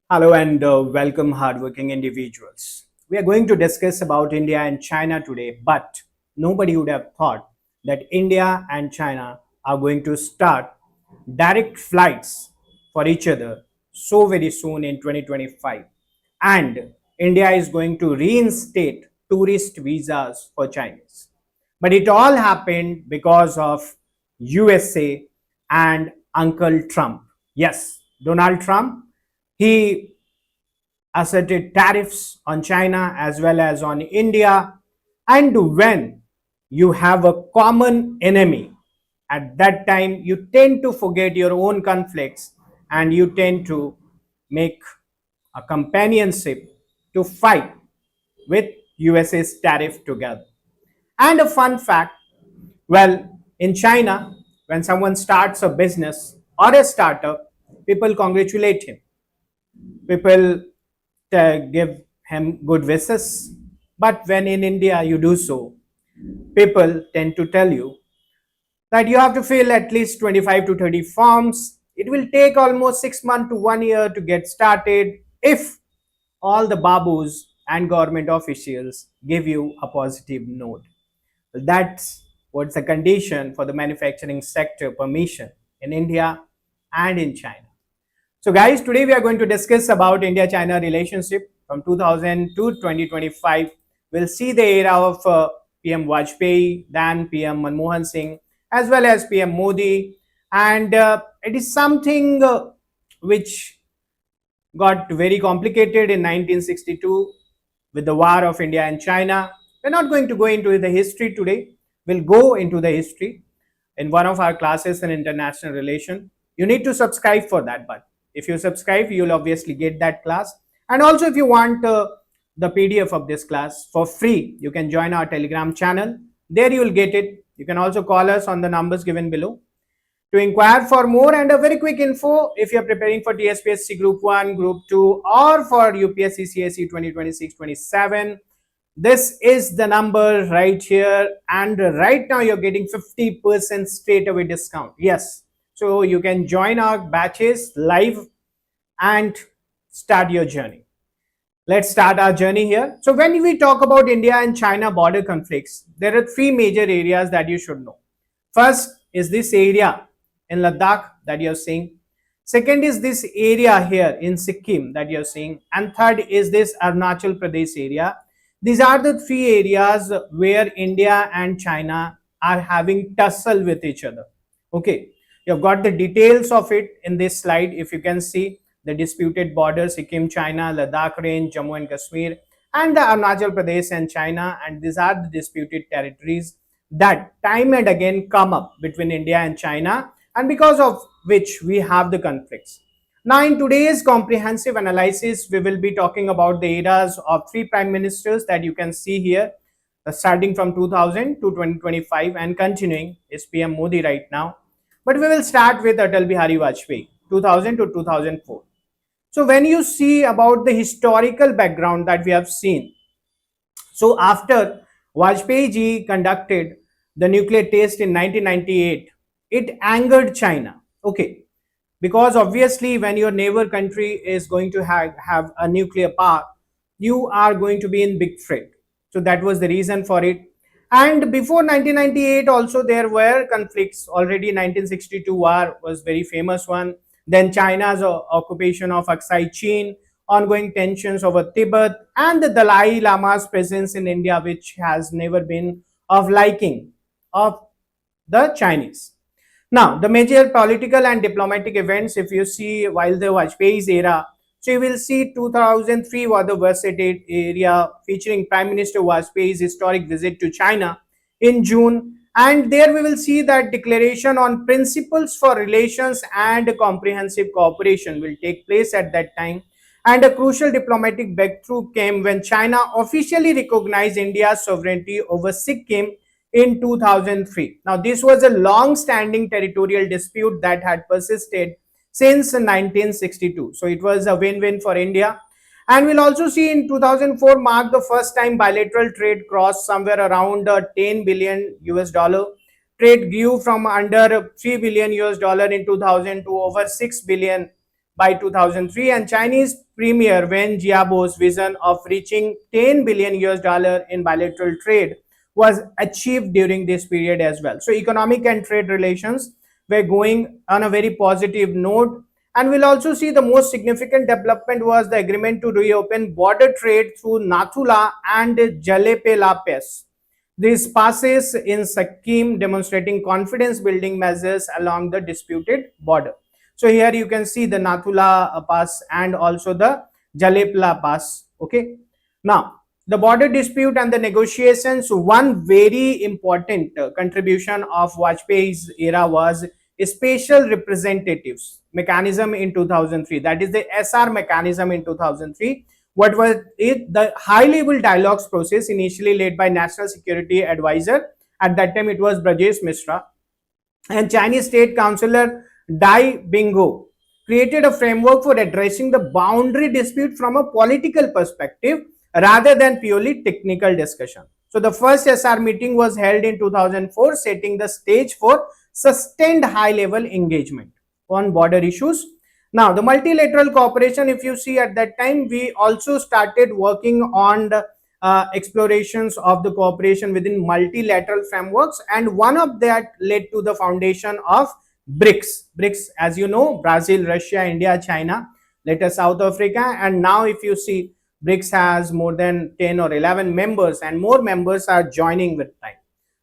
Hello and welcome hardworking individuals. We are going to discuss about India and China today, but nobody would have thought that India and China are going to start direct flights for each other so very soon in 2025. And India is going to reinstate tourist visas for Chinese. But it all happened because of USA and Uncle Trump. Yes, Donald Trump, he asserted tariffs on China as well as on India. And when you have a common enemy, at that time you tend to forget your own conflicts and you tend to make a companionship to fight with USA's tariff together. And a fun fact, well, in China, when someone starts a business or a startup, people congratulate him. People give him good wishes. But when in India you do so, people tend to tell you that you have to fill at least 25 to 30 forms. It will take almost 6 months to 1 year to get started if all the babus and government officials give you a positive note. That's what's the condition for the manufacturing sector permission in India and in China. So guys, today we are going to discuss about India-China relationship from 2000 to 2025. We'll see the era of PM Vajpayee, then PM Manmohan Singh, as well as PM Modi. And it is something which got very complicated in 1962 with the war of India and China. We're not going to go into the history today. We'll go into the history in one of our classes in international relation. You need to subscribe for that, but if you subscribe, you'll obviously get that class. And also, if you want the PDF of this class for free, you can join our Telegram channel. There you will get it. You can also call us on the numbers given below. To inquire for more and a very quick info, if you're preparing for TSPSC Group 1, Group 2 or for UPSC CSE 2026-27, this is the number right here, and right now you're getting 50% straight away discount. Yes, so you can join our batches live and start your journey. Let's start our journey here. So when we talk about India and China border conflicts, there are three major areas that you should know. First is this area in Ladakh that you're seeing. Second is this area here in Sikkim that you're seeing. And third is this Arunachal Pradesh area. These are the three areas where India and China are having tussle with each other. Okay, you've got the details of it in this slide. If you can see the disputed borders, Sikkim, China, Ladakh range, Jammu and Kashmir, and the Arunachal Pradesh and China. And these are the disputed territories that time and again come up between India and China, and because of which we have the conflicts. Now, in today's comprehensive analysis, we will be talking about the eras of three prime ministers that you can see here, starting from 2000 to 2025 and continuing is PM Modi right now. But we will start with Atal Bihari Vajpayee, 2000 to 2004. So when you see about the historical background that we have seen, so after Vajpayee ji conducted the nuclear test in 1998, it angered China. Okay, because obviously when your neighbor country is going to have a nuclear power, you are going to be in big threat. So that was the reason for it. And before 1998 also there were conflicts. Already 1962 war was very famous one. Then China's occupation of Aksai Chin, ongoing tensions over Tibet, and the Dalai Lama's presence in India, which has never been of liking of the Chinese. Now, the major political and diplomatic events, if you see while the Vajpayee's era, so you will see 2003 was the versatile area featuring Prime Minister Vajpayee's historic visit to China in June. And there we will see that declaration on principles for relations and comprehensive cooperation will take place at that time. And a crucial diplomatic breakthrough came when China officially recognized India's sovereignty over Sikkim in 2003. Now, this was a long-standing territorial dispute that had persisted since 1962. So, it was a win-win for India. And we'll also see in 2004 marked the first time bilateral trade crossed somewhere around 10 billion US dollar. Trade grew from under 3 billion US dollar in 2000 to over 6 billion by 2003, and Chinese Premier Wen Jiabo's vision of reaching 10 billion US dollar in bilateral trade was achieved during this period as well. So economic and trade relations were going on a very positive note. And we'll also see the most significant development was the agreement to reopen border trade through Nathula and Jalepela Pass. This passes in Sikkim, demonstrating confidence building measures along the disputed border. So here you can see the Nathula Pass and also the Jalepela Pass. Okay. Now, the border dispute and the negotiations, one very important contribution of Vajpayee's era was special representatives mechanism in 2003. That is the SR mechanism in 2003. What was it? The high level dialogues process, initially led by National Security Advisor. At that time, it was Brajesh Mishra and Chinese State Councillor Dai Bingo created a framework for addressing the boundary dispute from a political perspective rather than purely technical discussion. So the first SR meeting was held in 2004, setting the stage for sustained high-level engagement on border issues. Now, the multilateral cooperation, if you see at that time, we also started working on the explorations of the cooperation within multilateral frameworks, and one of that led to the foundation of BRICS. BRICS, as you know, Brazil, Russia, India, China, later South Africa, and now if you see, BRICS has more than 10 or 11 members, and more members are joining with time.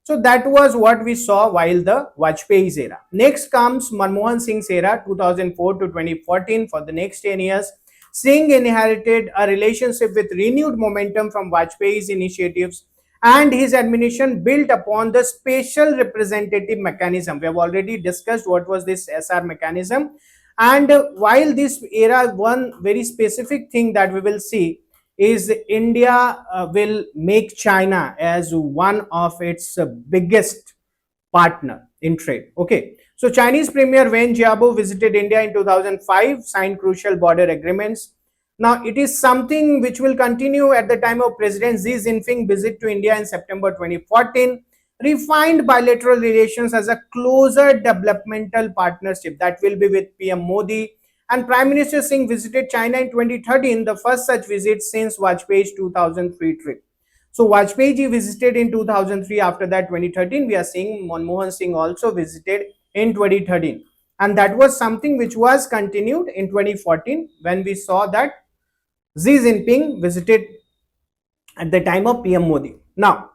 So that was what we saw while the Vajpayee's era. Next comes Manmohan Singh's era, 2004 to 2014. For the next 10 years, Singh inherited a relationship with renewed momentum from Vajpayee's initiatives, and his administration built upon the special representative mechanism. We have already discussed what was this SR mechanism. And while this era, one very specific thing that we will see is India will make China as one of its biggest partner in trade. Okay, so Chinese Premier Wen Jiabo visited India in 2005, signed crucial border agreements. Now, it is something which will continue at the time of President Xi Jinping visit to India in September 2014, refined bilateral relations as a closer developmental partnership that will be with PM Modi. And Prime Minister Singh visited China in 2013, the first such visit since Vajpayee's 2003 trip. So Vajpayee ji visited in 2003. After that, 2013, we are seeing Manmohan Singh also visited in 2013. And that was something which was continued in 2014 when we saw that Xi Jinping visited at the time of PM Modi. Now,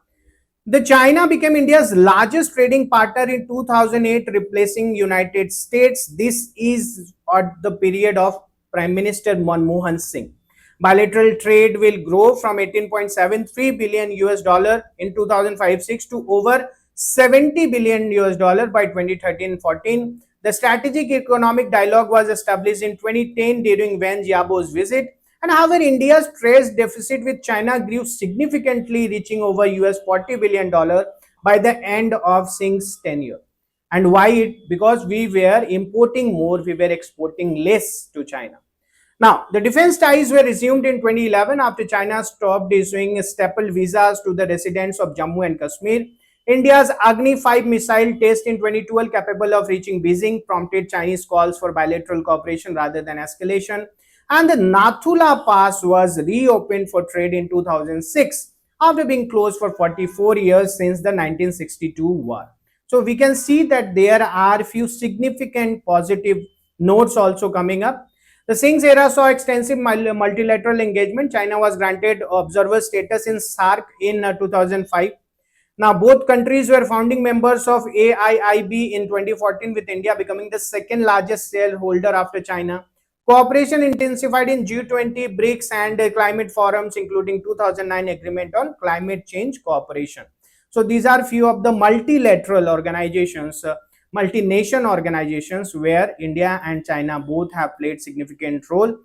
the China became India's largest trading partner in 2008, replacing United States. This is at the period of Prime Minister Manmohan Singh. Bilateral trade will grow from 18.73 billion US dollar in 2005-6 to over 70 billion US dollar by 2013-14. The strategic economic dialogue was established in 2010 during Wen Jiabo's visit. And however, India's trade deficit with China grew significantly, reaching over US $40 billion by the end of Singh's tenure. And why? Because we were importing more, we were exporting less to China. Now, the defense ties were resumed in 2011 after China stopped issuing staple visas to the residents of Jammu and Kashmir. India's Agni 5 missile test in 2012, capable of reaching Beijing, prompted Chinese calls for bilateral cooperation rather than escalation. And the Nathula Pass was reopened for trade in 2006 after being closed for 44 years since the 1962 war. So we can see that there are few significant positive notes also coming up. The Singh's era saw extensive multilateral engagement. China was granted observer status in SAARC in 2005. Now, both countries were founding members of AIIB in 2014, with India becoming the second largest shareholder after China. Cooperation intensified in G20, BRICS and climate forums, including 2009 agreement on climate change cooperation. So these are few of the multilateral organizations, multi-nation organizations where India and China both have played significant role.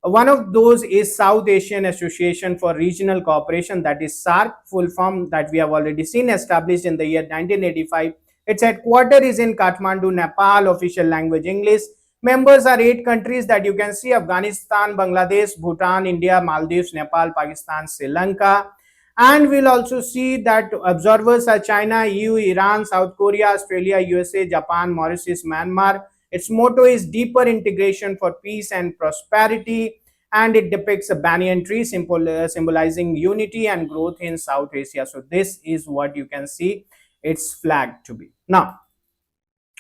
One of those is South Asian Association for Regional Cooperation, that is SAARC, full form, that we have already seen, established in the year 1985. Its headquarters is in Kathmandu, Nepal, official language English. Members are 8 countries that you can see: Afghanistan, Bangladesh, Bhutan, India, Maldives, Nepal, Pakistan, Sri Lanka. And we'll also see that observers are China, EU, Iran, South Korea, Australia, USA, Japan, Mauritius, Myanmar, Its motto is deeper integration for peace and prosperity, and it depicts a banyan tree symbolizing unity and growth in South Asia. So this is what you can see its flag to be. Now,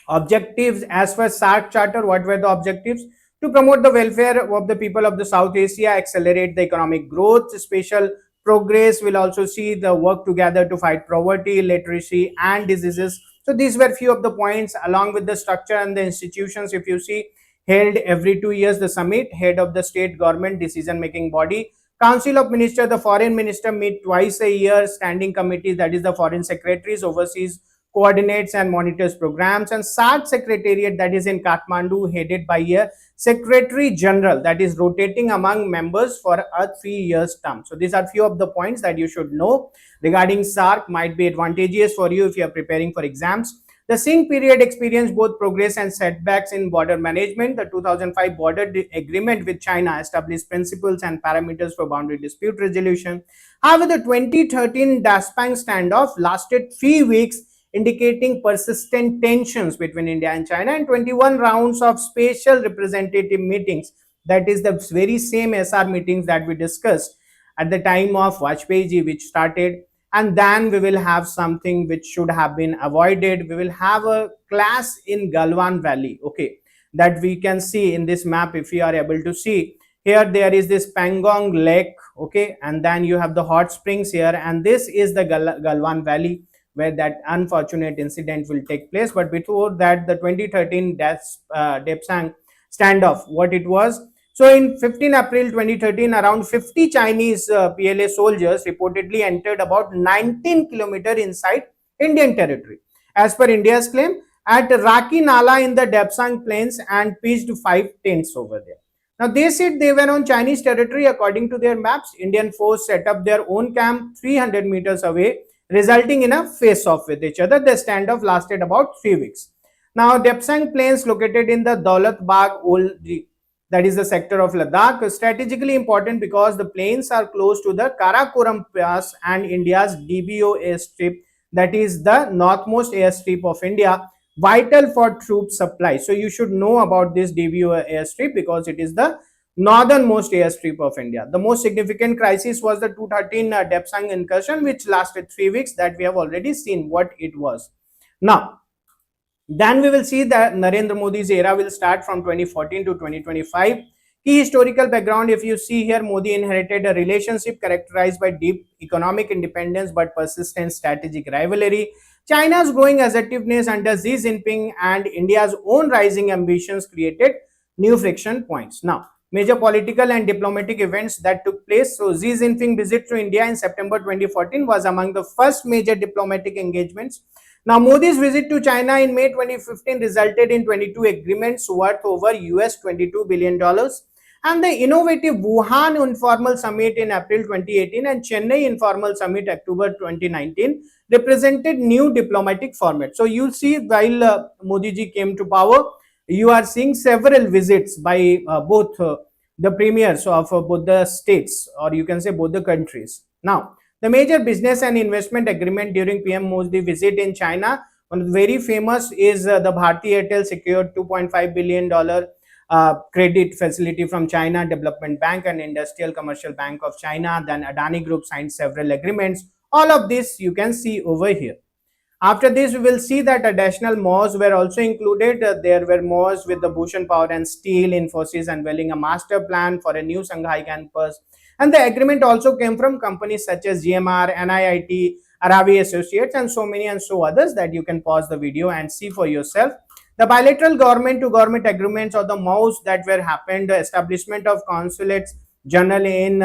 objectives as per SARC Charter, what were the objectives? To promote the welfare of the people of the South Asia, accelerate the economic growth, special progress will also see the work together to fight poverty, illiteracy and diseases. So these were few of the points along with the structure and the institutions. If you see, held every 2 years, the summit, head of the state government decision making body, Council of Ministers, the foreign minister meet twice a year, standing committee, that is the foreign secretaries, oversees, coordinates and monitors programs, and SARC Secretariat, that is in Kathmandu, headed by a Secretary General, that is rotating among members for a 3 years term. So these are few of the points that you should know regarding SARC, might be advantageous for you if you are preparing for exams. The Singh period experienced both progress and setbacks in border management. The 2005 border agreement with China established principles and parameters for boundary dispute resolution. However, the 2013 Daspang standoff lasted 3 weeks, indicating persistent tensions between India and China, and 21 rounds of special representative meetings, that is the very same SR meetings that we discussed at the time of Vajpayee ji, which started. And then we will have something which should have been avoided. We will have a class in Galwan Valley, okay, that we can see in this map. If you are able to see here, there is this Pangong Lake, okay, and then you have the hot springs here, and this is the Galwan Valley where that unfortunate incident will take place. But before that, the 2013 Depsang standoff, what it was. So in 15 April 2013, around 50 Chinese PLA soldiers reportedly entered about 19 kilometers inside Indian territory. As per India's claim, at Raki Nala in the Depsang plains, and pitched 5 tents over there. Now they said they were on Chinese territory. According to their maps, Indian force set up their own camp 300 meters away, resulting in a face-off with each other. The standoff lasted about 3 weeks. Now, Depsang Plains, located in the Daulat Bagh Oldi, that is the sector of Ladakh, is strategically important because the plains are close to the Karakoram Pass and India's DBO airstrip, that is the northmost airstrip of India, vital for troop supply. So you should know about this DBO airstrip because it is the northernmost airstrip of India. The most significant crisis was the 2013 Depsang incursion, which lasted 3 weeks, that we have already seen what it was. Now, then we will see that Narendra Modi's era will start from 2014 to 2025. Key historical background, if you see here, Modi inherited a relationship characterized by deep economic independence but persistent strategic rivalry. China's growing assertiveness under Xi Jinping and India's own rising ambitions created new friction points. Now, major political and diplomatic events that took place. So, Xi Jinping visit to India in September 2014 was among the first major diplomatic engagements. Now, Modi's visit to China in May 2015 resulted in 22 agreements worth over US $22 billion. And the innovative Wuhan Informal Summit in April 2018 and Chennai Informal Summit October 2019 represented new diplomatic format. So, you'll see while Modi ji came to power, you are seeing several visits by both the premiers of both the states, or you can say both the countries. Now, the major business and investment agreement during PM Modi visit in China, one of the very famous is the Bharti Airtel secured $2.5 billion credit facility from China Development Bank and Industrial Commercial Bank of China. Then Adani Group signed several agreements. All of this you can see over here. After this, we will see that additional MOUs were also included. There were MOUs with the Bhushan Power and Steel, Infosys unveiling a master plan for a new Shanghai campus. And the agreement also came from companies such as GMR, NIIT, Aravi Associates, and so many and so others that you can pause the video and see for yourself. The bilateral government-to-government agreements or the MOUs that were happened, the establishment of consulates general in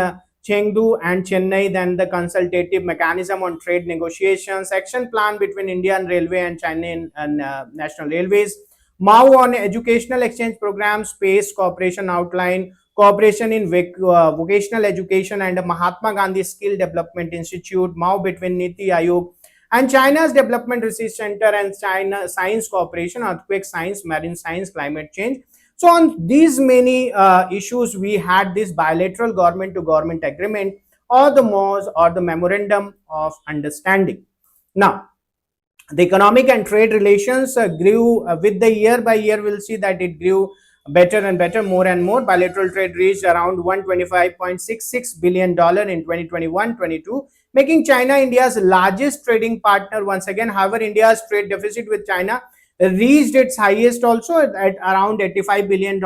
Chengdu and Chennai, then the consultative mechanism on trade negotiations, action plan between Indian Railway and China and National Railways, MOU on educational exchange programs, space cooperation outline, cooperation in vocational education and Mahatma Gandhi Skill Development Institute, MOU between Niti Aayog and China's Development Research Center and China Science Cooperation, Earthquake Science, Marine Science, Climate Change. So on these many issues, we had this bilateral government-to-government agreement or the MOUs or the Memorandum of Understanding. Now, The economic and trade relations grew with the year by year. We'll see that it grew better and better, more and more. Bilateral trade reached around $125.66 billion in 2021-22, making China India's largest trading partner once again. However, India's trade deficit with China reached its highest also at around $85 billion,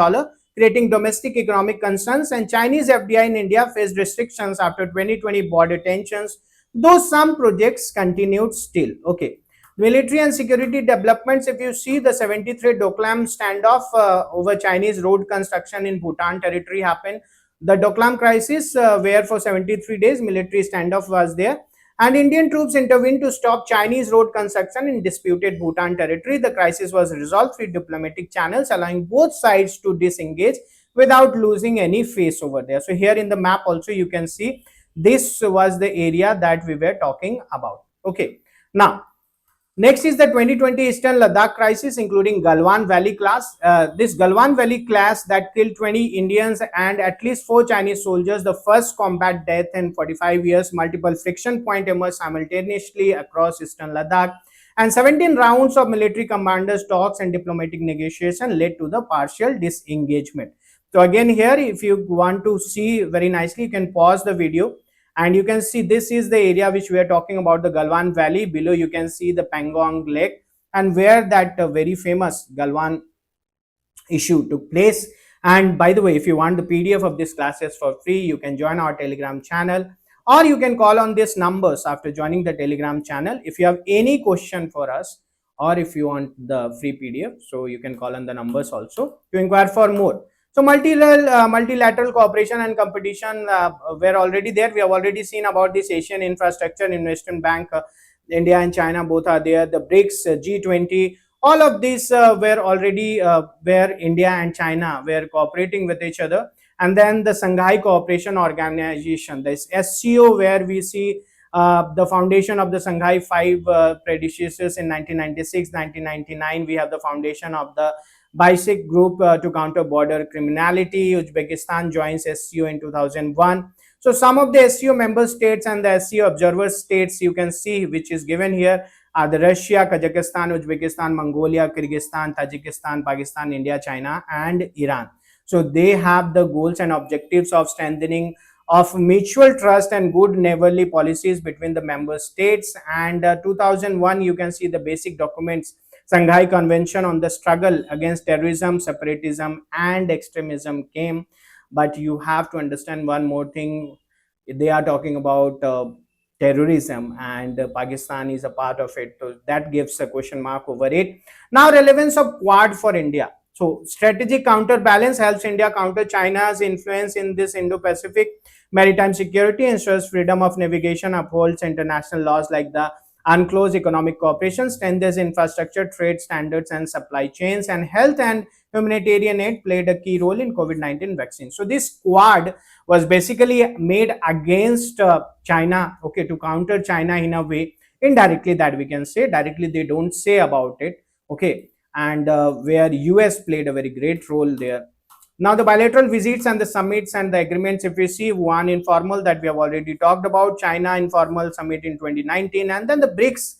creating domestic economic concerns. And Chinese FDI in India faced restrictions after 2020 border tensions, though some projects continued still. Okay. Military and security developments. If you see, the 73 Doklam standoff over Chinese road construction in Bhutan territory happened. The Doklam crisis, where for 73 days military standoff was there, and Indian troops intervened to stop Chinese road construction in disputed Bhutan territory. The crisis was resolved through diplomatic channels, allowing both sides to disengage without losing any face over there. So here in the map also you can see this was the area that we were talking about. Okay, now next is the 2020 Eastern Ladakh crisis, including Galwan Valley class. This Galwan Valley class that killed 20 Indians and at least 4 Chinese soldiers, the first combat death in 45 years. Multiple friction points emerged simultaneously across Eastern Ladakh, and 17 rounds of military commanders talks and diplomatic negotiation led to the partial disengagement. So again here, if you want to see very nicely, you can pause the video and you can see this is the area which we are talking about, the Galwan Valley. Below you can see the Pangong Lake, and where that very famous Galwan issue took place. And by the way, if you want the PDF of this classes for free, you can join our Telegram channel, or you can call on these numbers after joining the Telegram channel. If you have any question for us, or if you want the free PDF, so you can call on the numbers also to inquire for more. So multilateral cooperation and competition were already there. We have already seen about this Asian Infrastructure Investment Bank. India and China both are there. The BRICS, G20, all of these were already where India and China were cooperating with each other. And then the Shanghai Cooperation Organization, this SCO, where we see the foundation of the Shanghai Five predecessors in 1996, 1999. We have the foundation of the BICIC group to counter border criminality. Uzbekistan joins SCO in 2001. So some of the SCO member states and the SCO observer states you can see, which is given here, are the Russia, Kazakhstan, Uzbekistan, Mongolia, Kyrgyzstan, Tajikistan, Pakistan, India, China, and Iran. So they have the goals and objectives of strengthening of mutual trust and good neighborly policies between the member states. And 2001, you can see the basic documents. Shanghai Convention on the Struggle Against Terrorism, Separatism, and Extremism came. But you have to understand one more thing. They are talking about terrorism, and Pakistan is a part of it. So that gives a question mark over it. Now, relevance of Quad for India. So strategic counterbalance helps India counter China's influence in this Indo-Pacific. Maritime security ensures freedom of navigation, upholds international laws like the UNCLOS, economic cooperation strengthens infrastructure, trade standards, and supply chains. And health and humanitarian aid played a key role in COVID-19 vaccine. So this Quad was basically made against China, okay, to counter China in a way, indirectly, that we can say. Directly they don't say about it, okay, and where US played a very great role there. Now the bilateral visits and the summits and the agreements, if we see, one informal that we have already talked about, China informal summit in 2019, and then the BRICS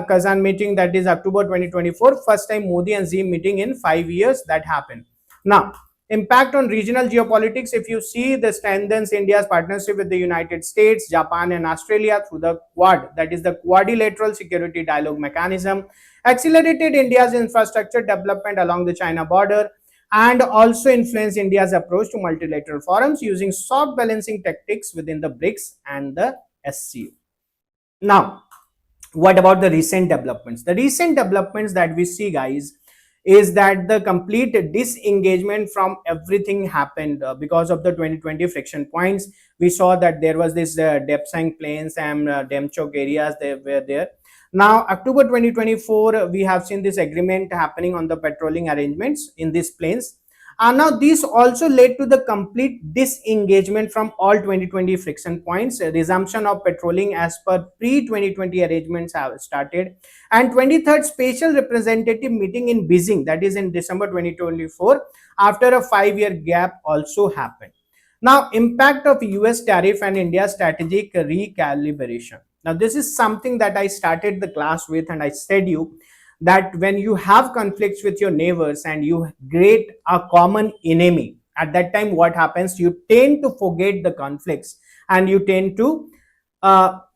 Kazan meeting, that is October 2024, first time Modi and Xi meeting in 5 years that happened. Now, impact on regional geopolitics, if you see, the strengthens India's partnership with the United States, Japan, and Australia through the Quad, that is the Quadrilateral Security Dialogue Mechanism, accelerated India's infrastructure development along the China border, and also influence India's approach to multilateral forums using soft balancing tactics within the BRICS and the SCO. Now, what about the recent developments? The recent developments that we see, guys, is that the complete disengagement from everything happened because of the 2020 friction points. We saw that there was this Depsang plains and Demchok areas, they were there. Now, October 2024, we have seen this agreement happening on the patrolling arrangements in these plains. Now, this also led to the complete disengagement from all 2020 friction points. Resumption of patrolling as per pre-2020 arrangements have started. And 23rd Special Representative meeting in Beijing, that is in December 2024, after a 5-year gap also happened. Now, impact of US tariff and India's strategic recalibration. Now, this is something that I started the class with, and I said you that when you have conflicts with your neighbors and you create a common enemy, at that time what happens, you tend to forget the conflicts and you tend to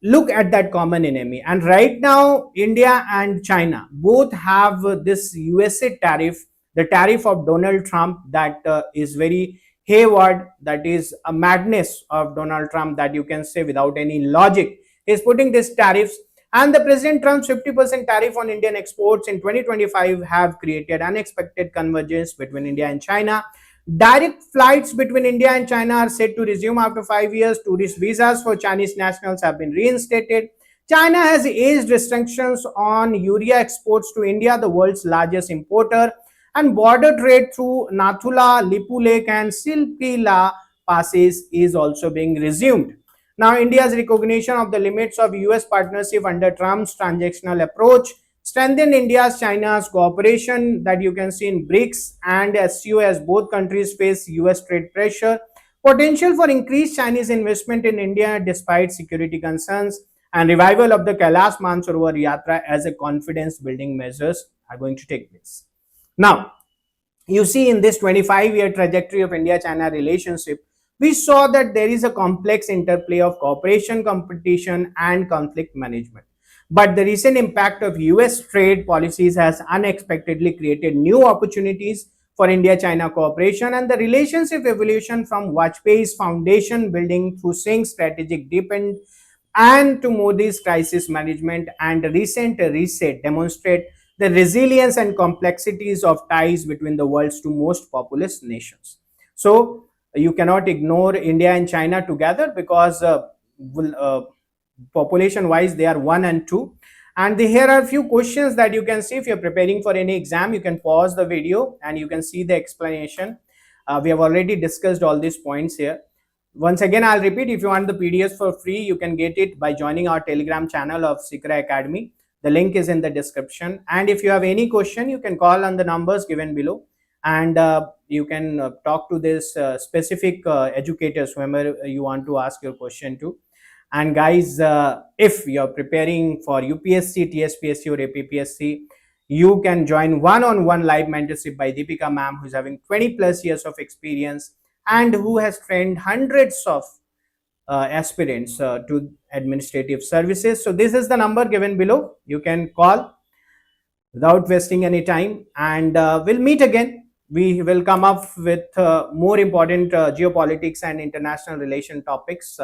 look at that common enemy. And right now India and China both have this USA tariff, the tariff of Donald Trump, that is very hayward, that is a madness of Donald Trump, that you can say without any logic is putting these tariffs. And the President Trump's 50% tariff on Indian exports in 2025 have created unexpected convergence between India and China. Direct flights between India and China are set to resume after 5 years. Tourist visas for Chinese nationals have been reinstated. China has eased restrictions on urea exports to India, the world's largest importer, and border trade through Nathula, Lipu Lake, and Silpila passes is also being resumed. Now, India's recognition of the limits of US partnership under Trump's transactional approach strengthen India's China's cooperation, that you can see in BRICS and SCO, as both countries face US trade pressure. Potential for increased Chinese investment in India despite security concerns, and revival of the Kailash Mansarovar Yatra as a confidence building measures are going to take place. Now, you see, in this 25-year trajectory of India-China relationship, we saw that there is a complex interplay of cooperation, competition, and conflict management. But the recent impact of US trade policies has unexpectedly created new opportunities for India-China cooperation, and the relationship evolution from Vajpayee's foundation building through Singh's strategic deepened and to Modi's crisis management and recent reset demonstrate the resilience and complexities of ties between the world's two most populous nations. So you cannot ignore India and China together, because population wise they are 1 and 2. And here are a few questions that you can see. If you're preparing for any exam, you can pause the video and you can see the explanation. We have already discussed all these points here. Once again, I'll repeat, if you want the PDFs for free, you can get it by joining our Telegram channel of Shikara Academy. The link is in the description. And if you have any question, you can call on the numbers given below, and you can talk to this specific educators, whoever you want to ask your question to. And guys, if you're preparing for UPSC, TSPSC or APPSC, you can join one-on-one live mentorship by Deepika ma'am, who's having 20 plus years of experience and who has trained hundreds of aspirants to administrative services. So this is the number given below. You can call without wasting any time, and we'll meet again. We will come up with more important geopolitics and international relation topics.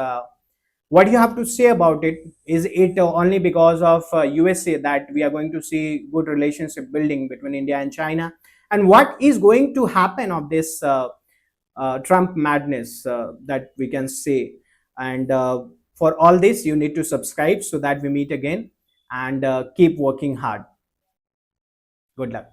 What do you have to say about it? Is it only because of USA that we are going to see good relationship building between India and China? And what is going to happen of this Trump madness that we can say? And for all this, you need to subscribe so that we meet again, and keep working hard. Good luck.